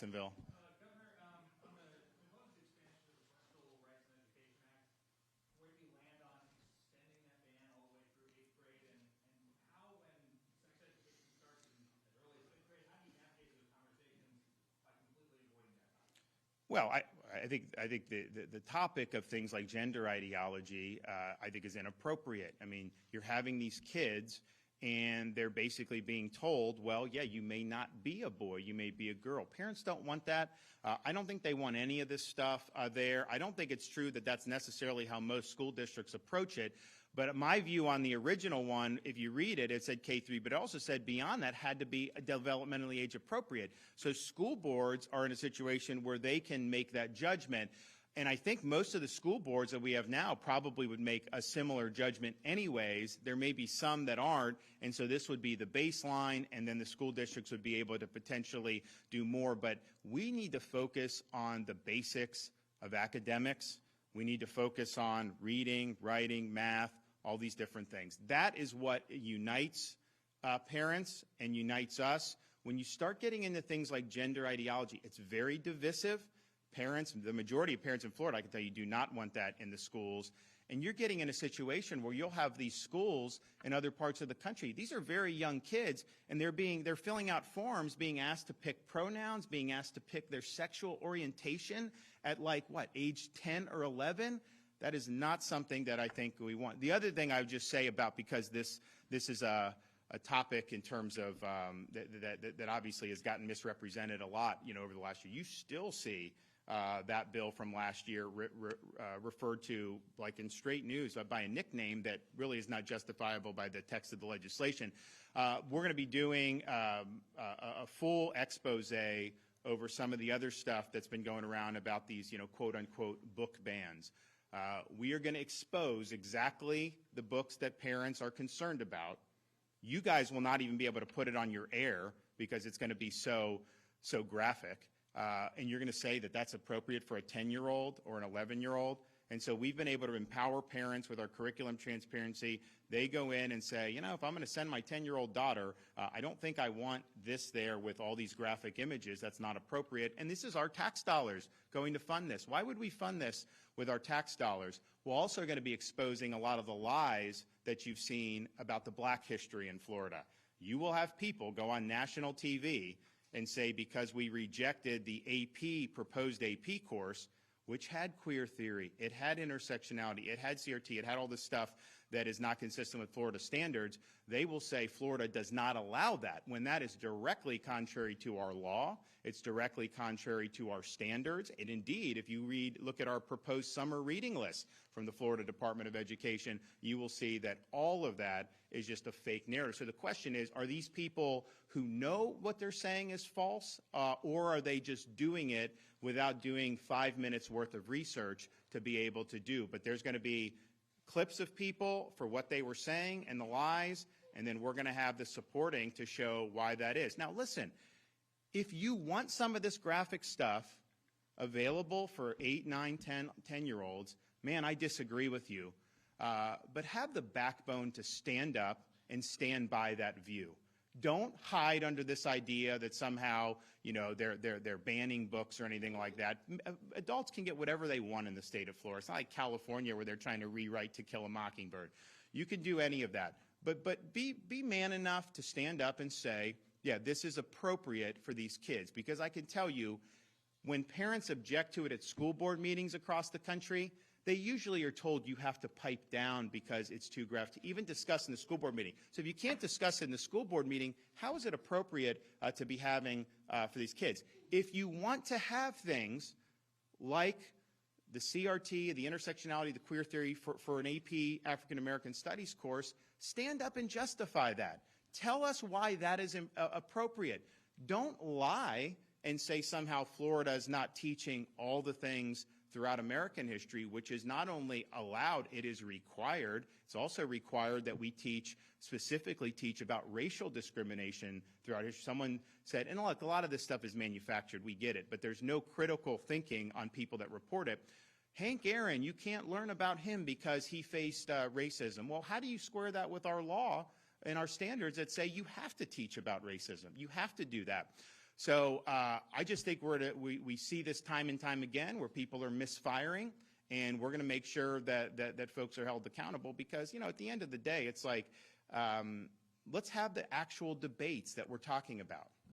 Jacksonville. Governor, on the proposed expansion of the Parental Rights and Education Act, where do you land on extending that ban all the way through 8th grade? And how, when sex education starts as early as 5th grade, how do you navigate those conversations by completely avoiding that topic? Well, I think the topic of things like gender ideology, I think, is inappropriate. I mean, you're having these kids, and they're basically being told, well, yeah, you may not be a boy, you may be a girl. Parents don't want that. I don't think they want any of this stuff there. I don't think it's true that that's necessarily how most school districts approach it. But my view on the original one, if you read it, it said K-3, but it also said beyond that had to be developmentally age appropriate. So school boards are in a situation where they can make that judgment. And I think most of the school boards that we have now probably would make a similar judgment anyways. There may be some that aren't, and so this would be the baseline, and then the school districts would be able to potentially do more. But we need to focus on the basics of academics. We need to focus on reading, writing, math, all these different things. That is what unites parents and unites us. When you start getting into things like gender ideology, it's very divisive. Parents, the majority of parents in Florida, I can tell you, do not want that in the schools. And you're getting in a situation where you'll have these schools in other parts of the country. These are very young kids, and they're filling out forms, being asked to pick pronouns, being asked to pick their sexual orientation at age 10 or 11? That is not something that I think we want. The other thing I would just say about, because this is a topic in terms of that obviously has gotten misrepresented a lot, over the last year. You still see that bill from last year referred to, like in straight news, by a nickname that really is not justifiable by the text of the legislation. We're going to be doing a full expose over some of the other stuff that's been going around about these, quote-unquote book bans. We are going to expose exactly the books that parents are concerned about. You guys will not even be able to put it on your air because it's going to be so graphic. And you're going to say that that's appropriate for a 10-year-old or an 11-year-old. And so we've been able to empower parents with our curriculum transparency. They go in and say, if I'm going to send my 10-year-old daughter, I don't think I want this there with all these graphic images. That's not appropriate. And this is our tax dollars going to fund this. Why would we fund this with our tax dollars? We're also going to be exposing a lot of the lies that you've seen about the black history in Florida. You will have people go on national TV and say, because we rejected the proposed AP course, which had queer theory, it had intersectionality, it had CRT, it had all this stuff that is not consistent with Florida standards, they will say Florida does not allow that, when that is directly contrary to our law, it's directly contrary to our standards. And indeed, if you look at our proposed summer reading list from the Florida Department of Education, you will see that all of that is just a fake narrative. So the question is, are these people who know what they're saying is false, or are they just doing it without doing 5 minutes worth of research to be able to do? But there's going to be clips of people for what they were saying and the lies, and then we're going to have the supporting to show why that is. Now listen, if you want some of this graphic stuff available for 8, 9, 10-year-olds, man, I disagree with you. But have the backbone to stand up and stand by that view. Don't hide under this idea that somehow, they're banning books or anything like that. Adults can get whatever they want in the state of Florida. It's not like California where they're trying to rewrite To Kill a Mockingbird. You can do any of that. But be man enough to stand up and say, yeah, this is appropriate for these kids. Because I can tell you, when parents object to it at school board meetings across the country, they usually are told you have to pipe down because it's too graphic to even discuss in the school board meeting. So if you can't discuss it in the school board meeting, how is it appropriate to be having for these kids? If you want to have things like the CRT, the intersectionality, the queer theory for an AP African American Studies course, stand up and justify that. Tell us why that is appropriate. Don't lie and say somehow Florida is not teaching all the things throughout American history, which is not only allowed, it is required. It's also required that we specifically teach about racial discrimination throughout history. Someone said, and look, a lot of this stuff is manufactured, we get it, but there's no critical thinking on people that report it. Hank Aaron, you can't learn about him because he faced racism. Well, how do you square that with our law and our standards that say you have to teach about racism? You have to do that. So I just think we see this time and time again where people are misfiring, and we're going to make sure that folks are held accountable because, at the end of the day, it's like, let's have the actual debates that we're talking about.